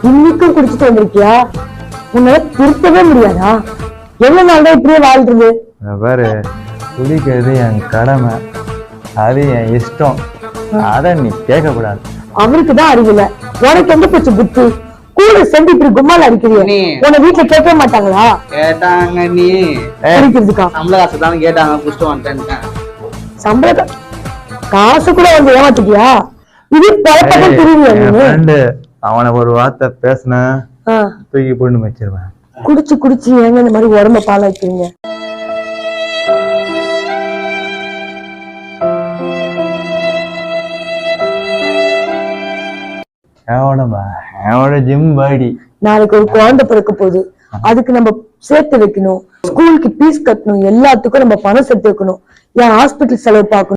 இன்னைக்கும் குடிச்சிட்டு வந்திருக்கியா? உன்னால திருத்தவே முடியாதா? எவ்வளவு நாள் தான் இப்படியே வாழ்றது? பாரு, குடிக்கிறது என் கடமை, அது என் இஷ்டம். அத நீ கேட்க கூடாது. அவருக்குதான் அறிவில்ல, உனக்கு எந்த போச்சு புத்தி? கூட சேர்ந்து இப்படி கும்மால அடிக்கிறீங்க. உன்னை வீட்டுல கேட்க மாட்டாங்களா? கேட்டாங்க. நீ அடிக்கிறதுக்கா? சம்பள காசு தான் கேட்டாங்க, குடிச்சிட்டு வந்துட்டேன். சம்பள காசு கூட வந்து ஏமாத்திட்டியா? இது பழப்பதான் தெரியுங்க. அவனை ஒரு வார்த்தை பேசின தூக்கி போட்டு வச்சிருவேன். குடிச்சு குடிச்சு ஏங்க இந்த மாதிரி உடம்ப பால வைக்கிறீங்க? Gym body. நாளைக்கு ஒரு குழந்தை பிறக்க போகுது, அதுக்கு நம்ம சேர்த்து வைக்கணும். ஸ்கூலுக்கு பீஸ் கட்டணும், எல்லாத்துக்கும் நம்ம பணம் சேர்த்து வைக்கணும். என் ஹாஸ்பிட்டல் செலவு பார்க்கணும்.